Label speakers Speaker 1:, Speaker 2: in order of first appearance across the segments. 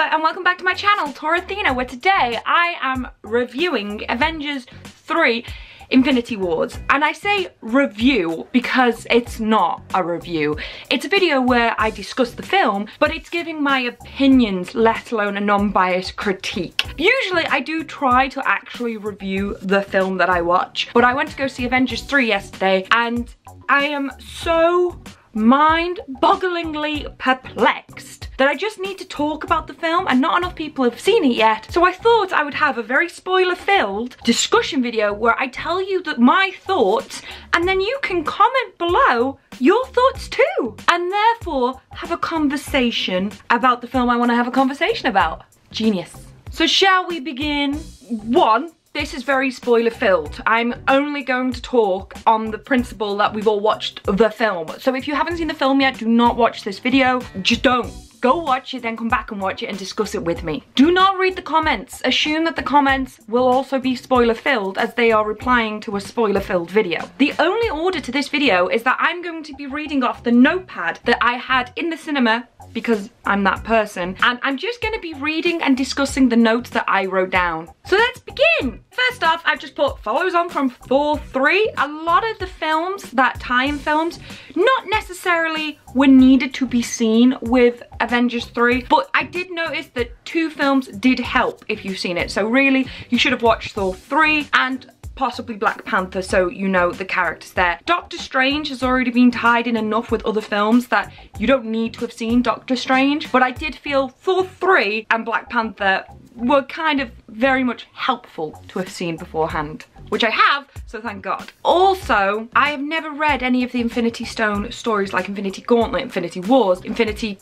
Speaker 1: and welcome back to my channel, TorAthena, where today I am reviewing Avengers 3 Infinity Wars. And I say review because it's not a review. It's a video where I discuss the film, but it's giving my opinions, let alone a non-biased critique. Usually I do try to actually review the film that I watch, but I went to go see Avengers 3 yesterday and I am so mind-bogglingly perplexed that I just need to talk about the film, and not enough people have seen it yet. So I thought I would have a very spoiler-filled discussion video where I tell you my thoughts, and then you can comment below your thoughts too, and therefore have a conversation about the film I want to have a conversation about. Genius. So shall we begin? One, this is very spoiler filled. I'm only going to talk on the principle that we've all watched the film. So if you haven't seen the film yet, do not watch this video. Just don't. Go watch it, then come back and watch it and discuss it with me. Do not read the comments. Assume that the comments will also be spoiler filled, as they are replying to a spoiler filled video. The only order to this video is that I'm going to be reading off the notepad that I had in the cinema, because I'm that person, and I'm just going to be reading and discussing the notes that I wrote down. So let's begin. First off, I've just put follows on from Thor 3. A lot of the films, that tie-in films, not necessarily were needed to be seen with Avengers 3, but I did notice that two films did help if you've seen it. So really, you should have watched Thor 3 and possibly Black Panther, so you know the characters there. Doctor Strange has already been tied in enough with other films that you don't need to have seen Doctor Strange, but I did feel Thor 3 and Black Panther were kind of very much helpful to have seen beforehand, which I have, so thank God. Also, I have never read any of the Infinity Stone stories like Infinity Gauntlet, Infinity Wars, Infinity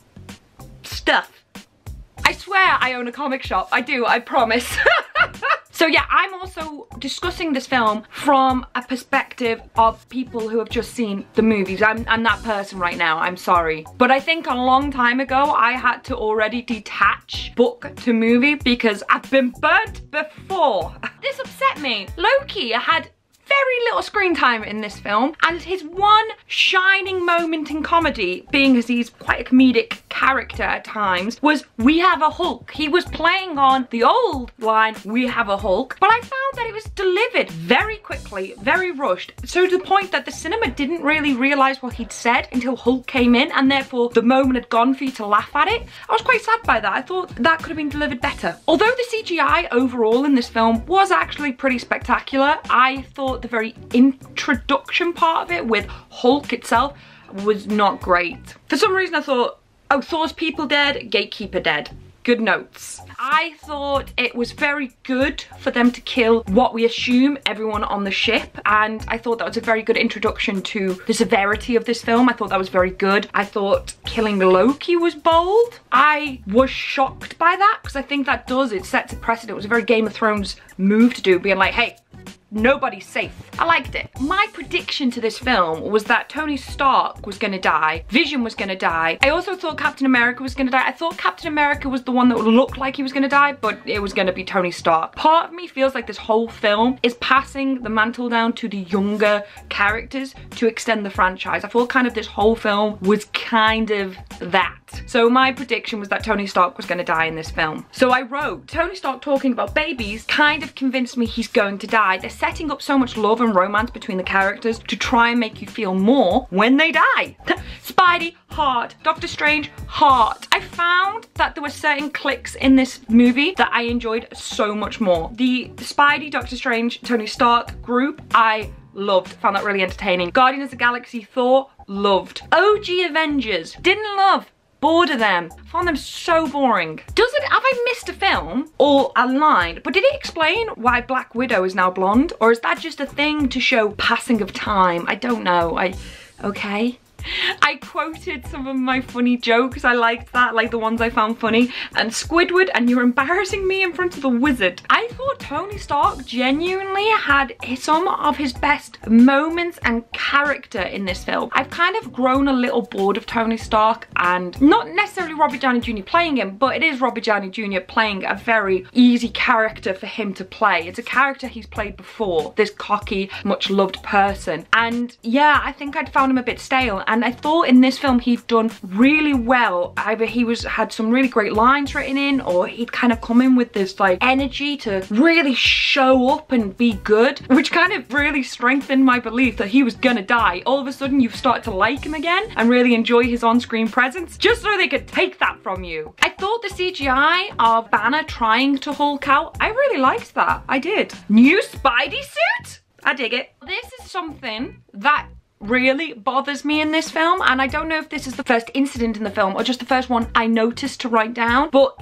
Speaker 1: stuff. I swear I own a comic shop. I do, I promise. So yeah, I'm also discussing this film from a perspective of people who have just seen the movies. I'm that person right now, I'm sorry. But I think a long time ago, I had to already detach book to movie because I've been burnt before. This upset me. Loki had very little screen time in this film, and his one shining moment in comedy, being as he's quite a comedic character at times, was "We have a Hulk." He was playing on the old line, "We have a Hulk," but I found that it was delivered very quickly, very rushed, so to the point that the cinema didn't really realise what he'd said until Hulk came in, and therefore the moment had gone for you to laugh at it. I was quite sad by that. I thought that could have been delivered better. Although the CGI overall in this film was actually pretty spectacular, I thought the very introduction part of it with Hulk itself was not great. For some reason I thought, oh, Thor's people dead, Gatekeeper dead. Good notes. I thought it was very good for them to kill what we assume everyone on the ship, and I thought that was a very good introduction to the severity of this film. I thought that was very good. I thought killing Loki was bold. I was shocked by that because I think that it sets a precedent. It was a very Game of Thrones move to do, being like, hey, nobody's safe. I liked it. My prediction to this film was that Tony Stark was gonna die, Vision was gonna die. I also thought Captain America was gonna die. I thought Captain America was the one that looked like he was gonna die, but it was gonna be Tony Stark. Part of me feels like this whole film is passing the mantle down to the younger characters to extend the franchise. I thought kind of this whole film was kind of that. So my prediction was that Tony Stark was gonna die in this film. So I wrote, Tony Stark talking about babies kind of convinced me he's going to die. They're setting up so much love and romance between the characters to try and make you feel more when they die. Spidey, heart. Doctor Strange, heart. I found that there were certain clicks in this movie that I enjoyed so much more. The Spidey, Doctor Strange, Tony Stark group, I loved. Found that really entertaining. Guardians of the Galaxy, Thor, loved. OG Avengers, didn't love. Bored of them. Found them so boring. Have I missed a film or a line? But did it explain why Black Widow is now blonde? Or is that just a thing to show passing of time? I don't know. Okay. I quoted some of my funny jokes. I liked that, like the ones I found funny. And Squidward, and you're embarrassing me in front of the wizard. I thought Tony Stark genuinely had some of his best moments and character in this film. I've kind of grown a little bored of Tony Stark, and not necessarily Robert Downey Jr. playing him, but it is Robert Downey Jr. playing a very easy character for him to play. It's a character he's played before, this cocky, much loved person. And yeah, I think I'd found him a bit stale. and I thought in this film he'd done really well. Either he had some really great lines written in, or he'd kind of come in with this like energy to really show up and be good, which kind of really strengthened my belief that he was gonna die. All of a sudden you've started to like him again and really enjoy his on-screen presence, just so they could take that from you. I thought the CGI of Banner trying to Hulk out, I really liked that. I did. New Spidey suit? I dig it. This is something that really bothers me in this film, and I don't know if this is the first incident in the film or just the first one I noticed to write down, but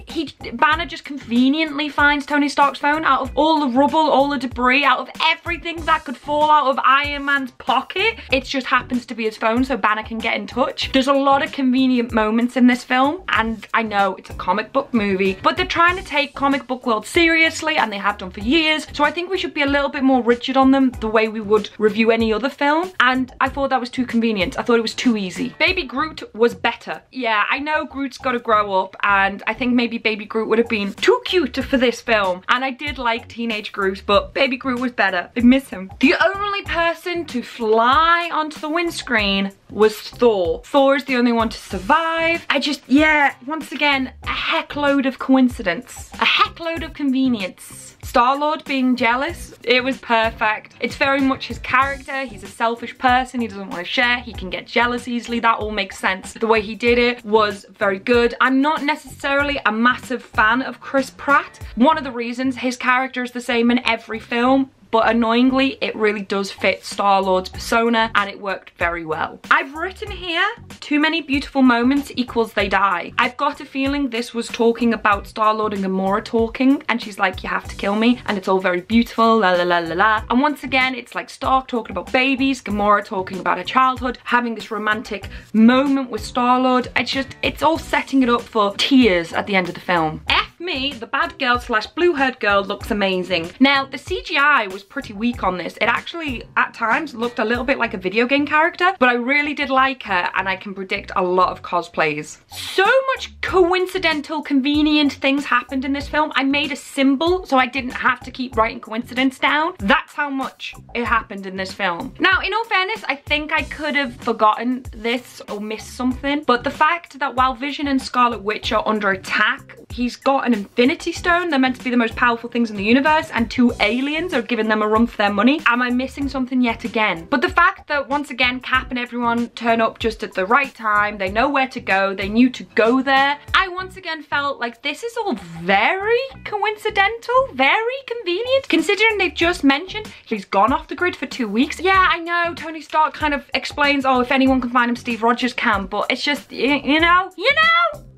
Speaker 1: Banner just conveniently finds Tony Stark's phone out of all the rubble, all the debris, out of everything that could fall out of Iron Man's pocket. It just happens to be his phone so Banner can get in touch. There's a lot of convenient moments in this film, and I know it's a comic book movie, but they're trying to take comic book world seriously, and they have done for years, so I think we should be a little bit more rigid on them the way we would review any other film, and I thought that was too convenient. I thought it was too easy. Baby Groot was better. Yeah, I know Groot's got to grow up, and I think maybe Baby Groot would have been too cute for this film, and I did like teenage Groot, but Baby Groot was better. I miss him. The only person to fly onto the windscreen was Thor. Thor is the only one to survive. Yeah, once again, a heckload of coincidence. A heckload of convenience. Star-Lord being jealous, it was perfect. It's very much his character. He's a selfish person. He doesn't want to share. He can get jealous easily. That all makes sense. The way he did it was very good. I'm not necessarily a massive fan of Chris Pratt. One of the reasons his character is the same in every film, but annoyingly, it really does fit Star-Lord's persona, and it worked very well. I've written here, too many beautiful moments equals they die. I've got a feeling this was talking about Star-Lord and Gamora talking, and she's like, you have to kill me, and it's all very beautiful, la la la la la. And once again, it's like Stark talking about babies, Gamora talking about her childhood, having this romantic moment with Star-Lord. It's all setting it up for tears at the end of the film. Me, the bad girl slash blue-haired girl, looks amazing. Now, the CGI was pretty weak on this. It actually, at times, looked a little bit like a video game character, but I really did like her, and I can predict a lot of cosplays. So much coincidental, convenient things happened in this film. I made a symbol, so I didn't have to keep writing coincidence down. That's how much it happened in this film. Now, in all fairness, I think I could have forgotten this or missed something, but the fact that while Vision and Scarlet Witch are under attack, he's got an Infinity Stone. They're meant to be the most powerful things in the universe, and 2 aliens are giving them a run for their money. Am I missing something yet again? But the fact that once again Cap and everyone turn up just at the right time, they know where to go, they knew to go there, I once again felt like this is all very coincidental, very convenient, considering they've just mentioned he's gone off the grid for 2 weeks. Yeah, I know Tony Stark kind of explains, oh, if anyone can find him, Steve Rogers can, but it's just, you know?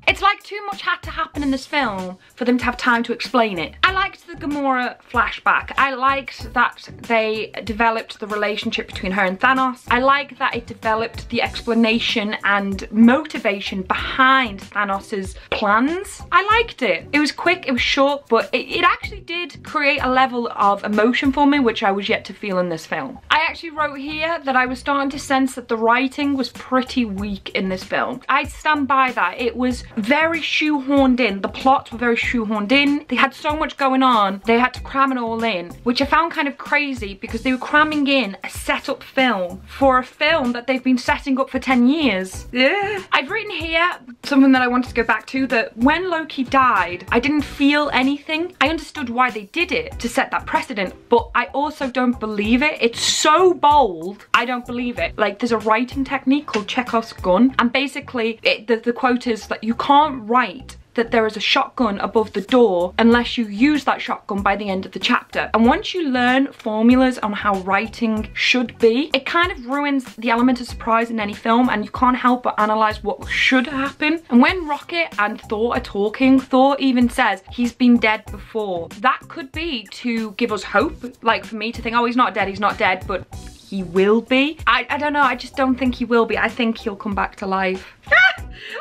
Speaker 1: It's like too much had to happen in this film for them to have time to explain it. I liked the Gamora flashback. I liked that they developed the relationship between her and Thanos. I like that it developed the explanation and motivation behind Thanos's plans. I liked it. It was quick, it was short, but it actually did create a level of emotion for me, which I was yet to feel in this film. I actually wrote here that I was starting to sense that the writing was pretty weak in this film. I stand by that. It was very shoehorned in. The plots were very shoehorned in. They had so much going on, they had to cram it all in, which I found kind of crazy because they were cramming in a setup film for a film that they've been setting up for 10 years. Yeah. I've written here something that I wanted to go back to, that when Loki died, I didn't feel anything. I understood why they did it, to set that precedent, but I also don't believe it. It's so bold, I don't believe it. Like, there's a writing technique called Chekhov's gun, and basically the quote is that you can't write that there is a shotgun above the door unless you use that shotgun by the end of the chapter. And once you learn formulas on how writing should be, it kind of ruins the element of surprise in any film, and you can't help but analyze what should happen. And when Rocket and Thor are talking, Thor even says he's been dead before. That could be to give us hope, like for me to think, oh, he's not dead, but he will be. I don't know, I just don't think he will be. I think he'll come back to life.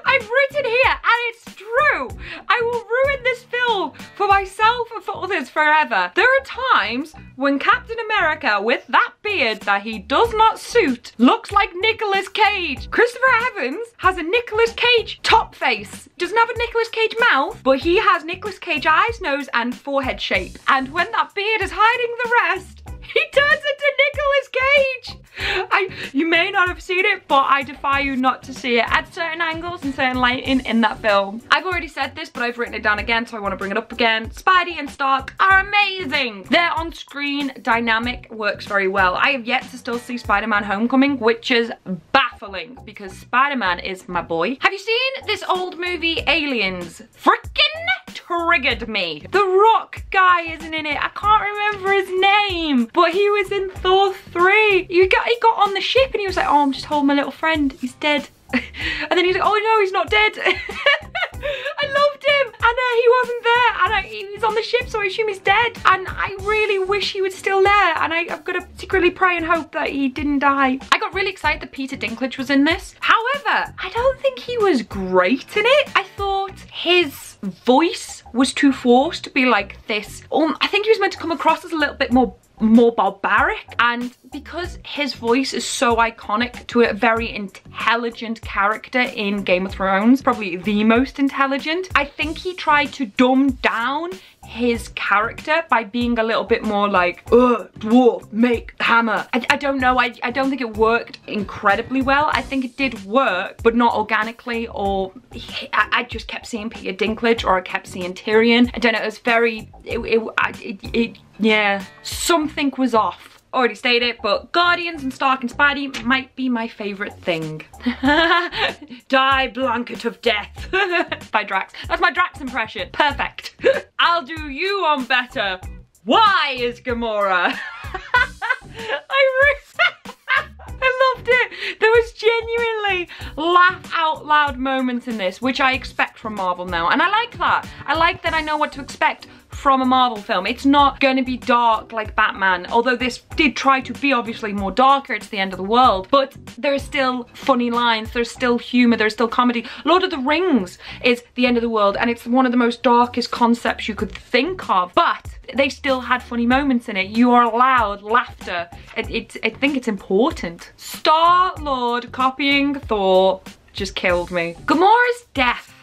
Speaker 1: I've written here, and it's true. I will ruin this film for myself and for others forever. There are times when Captain America, with that beard that he does not suit, looks like Nicolas Cage. Christopher Evans has a Nicolas Cage top face. Doesn't have a Nicolas Cage mouth, but he has Nicolas Cage eyes, nose, and forehead shape. And when that beard is hiding the rest, He turns into Nicolas Cage. You may not have seen it, but I defy you not to see it at certain angles and certain lighting in that film. I've already said this, but I've written it down again, so I want to bring it up again. Spidey and Stark are amazing. Their on-screen dynamic works very well. I have yet to still see Spider-Man Homecoming, which is baffling because Spider-Man is my boy. Have you seen this old movie, Aliens? Frickin' triggered me. The Rock guy isn't in it. I can't remember his name, but he was in Thor 3. He got on the ship and he was like, oh, I'm just holding my little friend. He's dead. And then he's like, oh no, he's not dead. I loved him, and he wasn't there, and he was on the ship, so I assume he's dead. And I really wish he was still there, and I'm gonna secretly pray and hope that he didn't die. I got really excited that Peter Dinklage was in this. However, I don't think he was great in it. I thought his voice was too forced to be like this. I think he was meant to come across as a little bit more barbaric, and because his voice is so iconic to a very intelligent character in Game of Thrones, probably the most intelligent, I think he tried to dumb down his character by being a little bit more like, dwarf, make hammer. I don't know, I don't think it worked incredibly well. I think it did work, but not organically, or I just kept seeing Peter Dinklage, or I kept seeing Tyrion. I don't know, it was very, yeah, something was off. Already stated, but Guardians and Stark and Spidey might be my favorite thing. Die, blanket of death. By Drax. That's my Drax impression. Perfect. I'll do you on better. Why is Gamora? I loved it. There was genuinely laugh out loud moments in this, which I expect from Marvel now. And I like that. I like that I know what to expect from a Marvel film. It's not going to be dark like Batman, although this did try to be obviously more darker. It's the end of the world, but there's still funny lines, there's still humor, there's still comedy. Lord of the Rings is the end of the world, and it's one of the most darkest concepts you could think of, but they still had funny moments in it. You are allowed laughter. I think it's important. Star-Lord copying Thor just killed me. Gamora's death,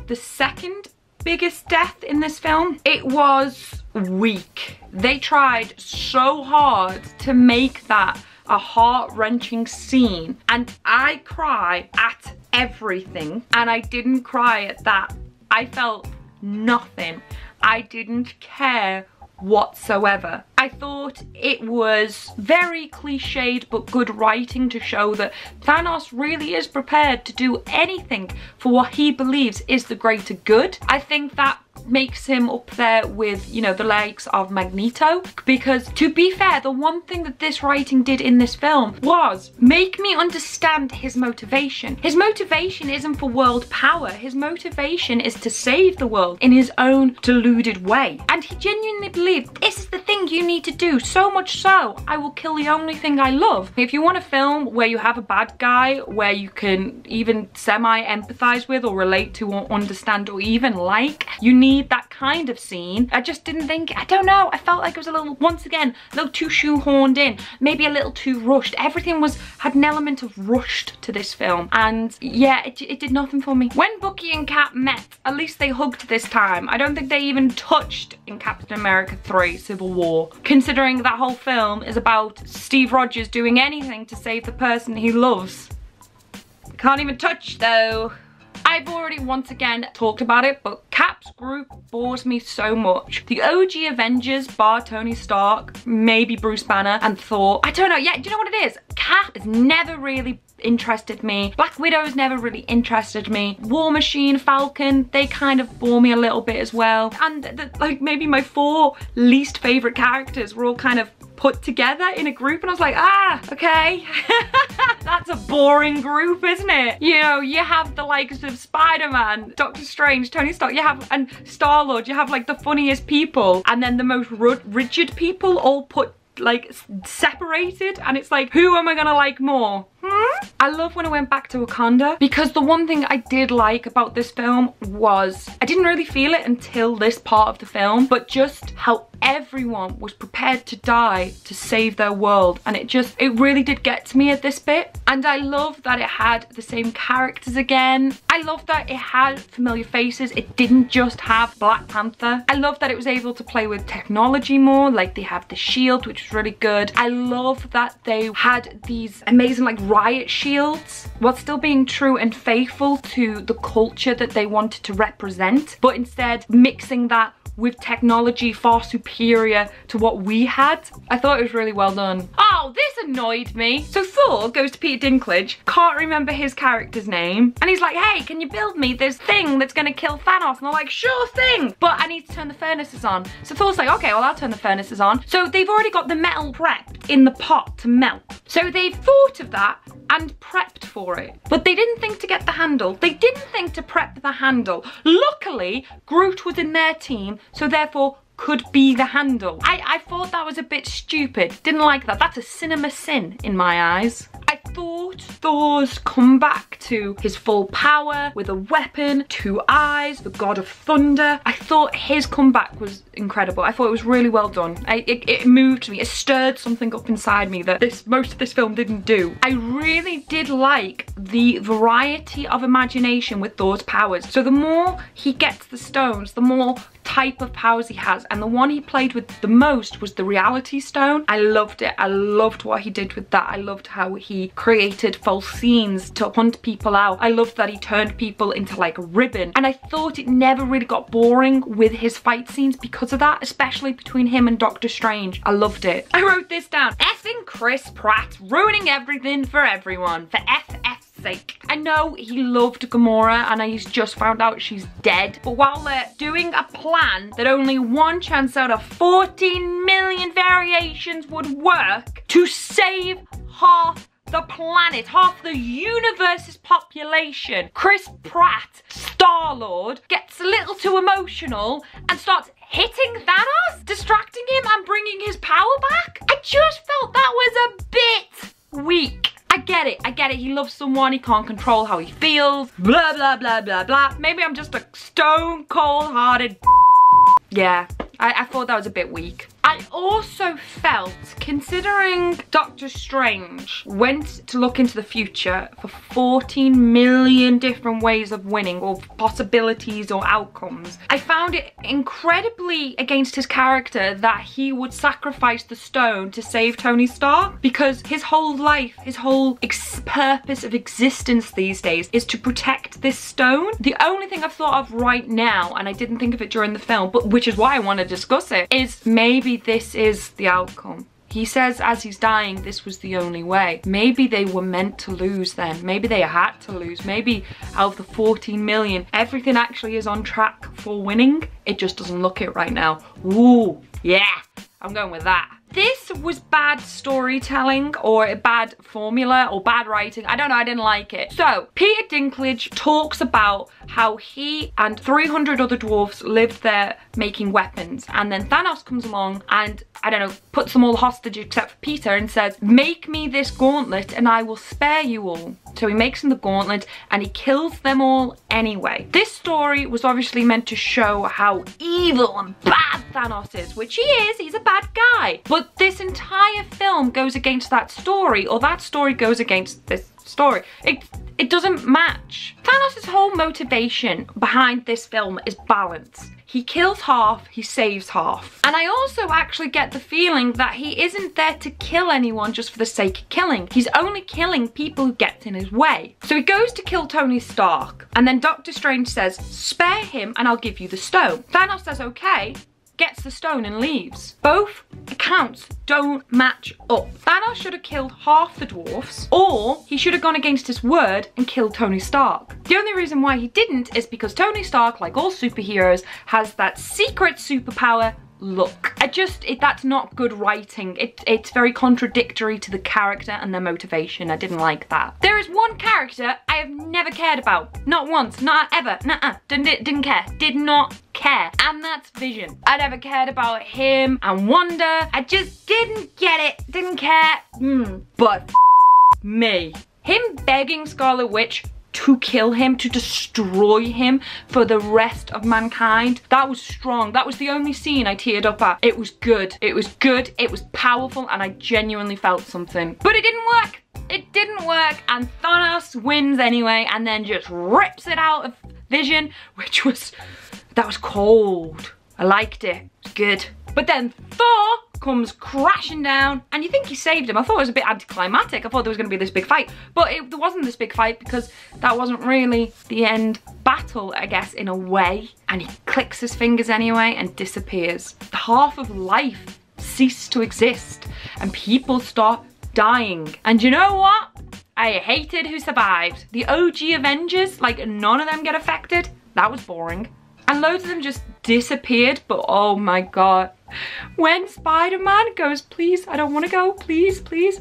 Speaker 1: the second biggest death in this film, it was weak. They tried so hard to make that a heart-wrenching scene, and I cry at everything, and I didn't cry at that. I felt nothing. I didn't care whatsoever. I thought it was very cliched but good writing to show that Thanos really is prepared to do anything for what he believes is the greater good. I think that makes him up there with, you know, the likes of Magneto, because to be fair, the one thing that this writing did in this film was make me understand his motivation. His motivation isn't for world power. His motivation is to save the world in his own deluded way. And he genuinely believed, this is the thing you need to do, so much so I will kill the only thing I love. If you want a film where you have a bad guy where you can even semi-empathize with or relate to or understand or even like, you need that kind of scene. I just didn't think, I don't know, I felt like it was a little, once again, a little too shoehorned in, maybe a little too rushed. Everything had an element of rushed to this film, and yeah, it did nothing for me. When Bucky and Cap met, at least they hugged this time. I don't think they even touched in Captain America 3 Civil War, considering that whole film is about Steve Rogers doing anything to save the person he loves. Can't even touch though. I've already once again talked about it, but Cap's group bores me so much. The OG Avengers, bar Tony Stark, maybe Bruce Banner and Thor. I don't know, yeah, do you know what it is? Cap has never really interested me. Black Widow's never really interested me. War Machine, Falcon, they kind of bore me a little bit as well. And like maybe my 4 least favorite characters were all kind of put together in a group, and I was like, ah, okay. That's a boring group, isn't it? You know, you have the likes of Spider-Man, Doctor Strange, Tony Stark, and Star-Lord, you have like the funniest people, and then the most rigid people all put like separated, and it's like, who am I gonna like more? I love when I went back to Wakanda, because the one thing I did like about this film was I didn't really feel it until this part of the film, but just how everyone was prepared to die to save their world, and it really did get to me at this bit. And I love that it had the same characters again. I love that it had familiar faces. It didn't just have Black Panther. I love that it was able to play with technology more, like they have the shield, which was really good. I love that they had these amazing like riot shields while still being true and faithful to the culture that they wanted to represent, but instead mixing that with technology far superior to what we had. I thought it was really well done. Oh, this annoyed me. So Thor goes to Peter Dinklage, can't remember his character's name, and he's like, hey, can you build me this thing that's gonna kill Thanos? And they're like, sure thing, but I need to turn the furnaces on. So Thor's like, okay, well, I'll turn the furnaces on. So they've already got the metal prepped in the pot to melt. So they've thought of that and prepped for it, but they didn't think to get the handle. They didn't think to prep the handle. Luckily, Groot was in their team, so therefore could be the handle. I thought that was a bit stupid. Didn't like that. That's a cinema sin in my eyes. I thought Thor's comeback to his full power with a weapon, 2 eyes, the god of thunder. I thought his comeback was incredible. I thought it was really well done. It moved me. It stirred something up inside me that most of this film didn't do. I really did like the variety of imagination with Thor's powers. So the more he gets the stones, the more type of powers he has, and the one he played with the most was the reality stone. I loved it. I loved what he did with that. I loved how he created false scenes to hunt people out. I loved that he turned people into like a ribbon, and I thought it never really got boring with his fight scenes because of that, especially between him and Doctor Strange. I loved it. I wrote this down. Effing Chris Pratt ruining everything for everyone for FF's sake. I know he loved Gamora and he's just found out she's dead, but while they're doing a plan that only 1 chance out of 14 million variations would work to save half the planet, half the universe's population, Chris Pratt, Star-Lord, gets a little too emotional and starts hitting Thanos, distracting him and bringing his power back. I just felt that was a bit weak. I get it, he loves someone, he can't control how he feels, blah, blah, blah, blah, blah. Maybe I'm just a stone cold hearted. Yeah, I thought that was a bit weak. I also felt, considering Doctor Strange went to look into the future for 14 million different ways of winning, or possibilities or outcomes, I found it incredibly against his character that he would sacrifice the stone to save Tony Stark, because his whole life, his whole purpose of existence these days is to protect this stone. The only thing I've thought of right now, and I didn't think of it during the film, but which is why I want to discuss it, is maybe this is the outcome. He says as he's dying, this was the only way. Maybe they were meant to lose then. Maybe they had to lose. Maybe out of the 14 million, everything actually is on track for winning. It just doesn't look it right now. Ooh, yeah, I'm going with that. This was bad storytelling, or a bad formula, or bad writing. I don't know, I didn't like it. So, Peter Dinklage talks about how he and 300 other dwarfs lived there making weapons, and then Thanos comes along and, I don't know, puts them all hostage except for Peter and says, make me this gauntlet and I will spare you all. So he makes him the gauntlet and he kills them all anyway. This story was obviously meant to show how evil and bad Thanos is, which he is, he's a bad guy. But this entire film goes against that story, or that story goes against this story. It doesn't match. Thanos' whole motivation behind this film is balance. He kills half, he saves half. And I also actually get the feeling that he isn't there to kill anyone just for the sake of killing. He's only killing people who get in his way. So he goes to kill Tony Stark, and then Doctor Strange says, spare him and I'll give you the stone. Thanos says, okay, gets the stone and leaves. Both accounts don't match up. Thanos should have killed half the dwarfs, or he should have gone against his word and killed Tony Stark. The only reason why he didn't is because Tony Stark, like all superheroes, has that secret superpower, look. That's not good writing. It's very contradictory to the character and their motivation. I didn't like that. There is one character I have never cared about. Not once, not ever, nuh-uh. Didn't care, did not care. And that's Vision. I never cared about him and Wanda. I just didn't get it, didn't care. But me. him begging Scarlet Witch to kill him, to destroy him for the rest of mankind. That was strong. That was the only scene I teared up at. It was good. It was good. It was powerful, and I genuinely felt something. But it didn't work. It didn't work, and Thanos wins anyway, and then just rips it out of Vision, that was cold. I liked it. It was good. But then Thor comes crashing down, and you think he saved him. I thought it was a bit anticlimactic. I thought there was going to be this big fight, but there wasn't this big fight because that wasn't really the end battle, I guess, in a way. And he clicks his fingers anyway and disappears. The half of life ceased to exist, and people start dying. And you know what? I hated who survived. The OG Avengers, like, none of them get affected. That was boring. And loads of them just disappeared, but oh my god. When Spider-Man goes, please, I don't want to go, please, please.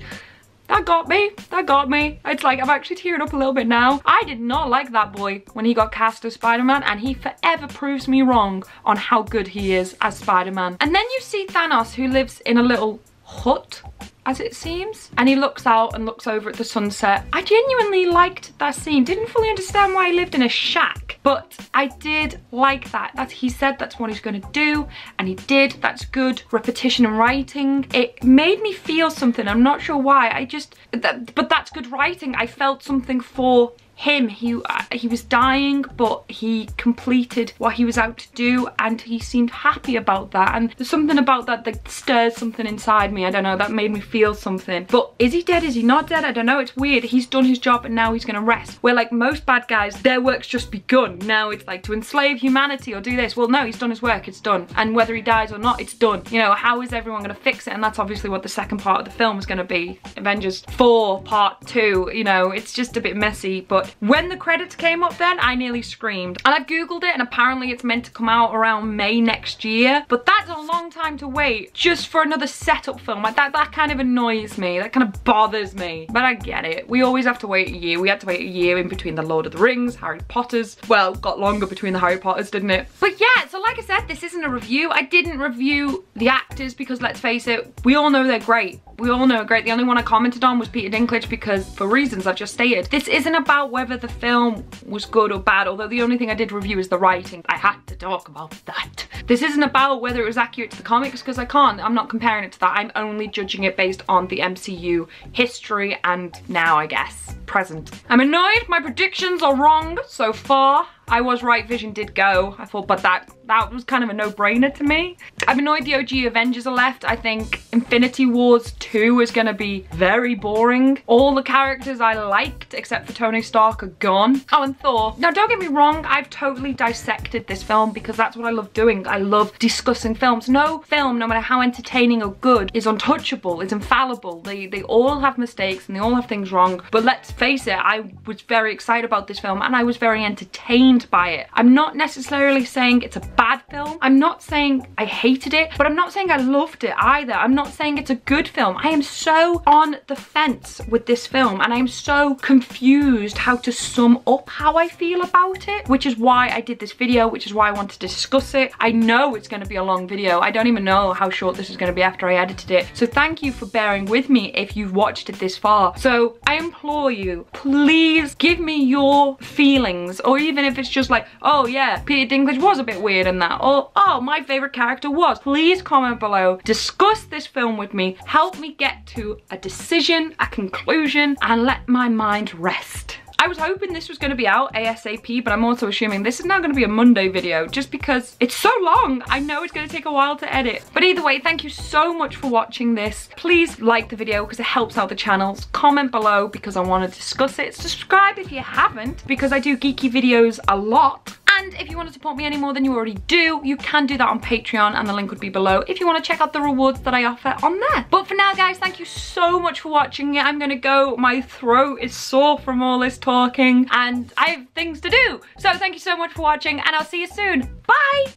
Speaker 1: That got me. That got me. It's like, I'm actually tearing up a little bit now. I did not like that boy when he got cast as Spider-Man, and he forever proves me wrong on how good he is as Spider-Man. And then you see Thanos, who lives in a little hut, as it seems, and he looks out and looks over at the sunset. I genuinely liked that scene. Didn't fully understand why he lived in a shack, but I did like that. He said that's what he's gonna do, and he did. That's good repetition and writing. It made me feel something. I'm not sure why. But that's good writing. I felt something for him. He was dying, but he completed what he was out to do, and he seemed happy about that. And there's something about that that stirs something inside me. I don't know, that made me feel something. But is he dead? Is he not dead? I don't know. It's weird. He's done his job, and now he's gonna rest. Where, like, most bad guys, their work's just begun. Now it's like to enslave humanity or do this. Well, no, he's done his work. It's done. And whether he dies or not, it's done. You know, how is everyone gonna fix it? And that's obviously what the second part of the film is gonna be. Avengers 4 Part 2. You know, it's just a bit messy, but when the credits came up then, I nearly screamed. And I've googled it, and apparently it's meant to come out around May next year, but that's a long time to wait just for another setup film. Like that kind of annoys me. That kind of bothers me. But I get it. We always have to wait a year. We had to wait a year in between the Lord of the Rings, Harry Potter's. Well, got longer between the Harry Potters, didn't it? But yeah, so like I said, this isn't a review. I didn't review the actors because, let's face it, we all know they're great. We all know they're great. The only one I commented on was Peter Dinklage because, for reasons I've just stated. This isn't about whether the film was good or bad, although the only thing I did review is the writing. I had to talk about that. This isn't about whether it was accurate to the comics, because I can't. I'm not comparing it to that. I'm only judging it based on the MCU history and now, I guess, present. I'm annoyed my predictions are wrong so far. I was right, Vision did go. I thought, but that was kind of a no-brainer to me. I'm annoyed the OG Avengers are left. I think Infinity Wars 2 is gonna be very boring. All the characters I liked, except for Tony Stark, are gone. Oh, and Thor. Now, don't get me wrong, I've totally dissected this film because that's what I love doing. I love discussing films. No film, no matter how entertaining or good, is untouchable, is infallible. They all have mistakes and they all have things wrong. But let's face it, I was very excited about this film and I was very entertained by it. I'm not necessarily saying it's a bad film. I'm not saying I hated it, but I'm not saying I loved it either. I'm not saying it's a good film. I am so on the fence with this film, and I'm so confused how to sum up how I feel about it, which is why I did this video, which is why I wanted to discuss it. I know it's going to be a long video. I don't even know how short this is going to be after I edited it. So thank you for bearing with me if you've watched it this far. So I implore you, please give me your feelings, or even if it's just like, oh yeah, Peter Dinklage was a bit weird in that, or oh, my favorite character was. Please comment below, discuss this film with me, help me get to a decision, a conclusion, and let my mind rest. I was hoping this was going to be out ASAP, but I'm also assuming this is now going to be a Monday video just because it's so long. I know it's going to take a while to edit. But either way, thank you so much for watching this. Please like the video because it helps out the channels. Comment below because I want to discuss it. Subscribe if you haven't because I do geeky videos a lot. And if you want to support me any more than you already do, you can do that on Patreon and the link would be below if you want to check out the rewards that I offer on there. But for now, guys, thank you so much for watching. I'm going to go. My throat is sore from all this talking and I have things to do. So thank you so much for watching and I'll see you soon. Bye!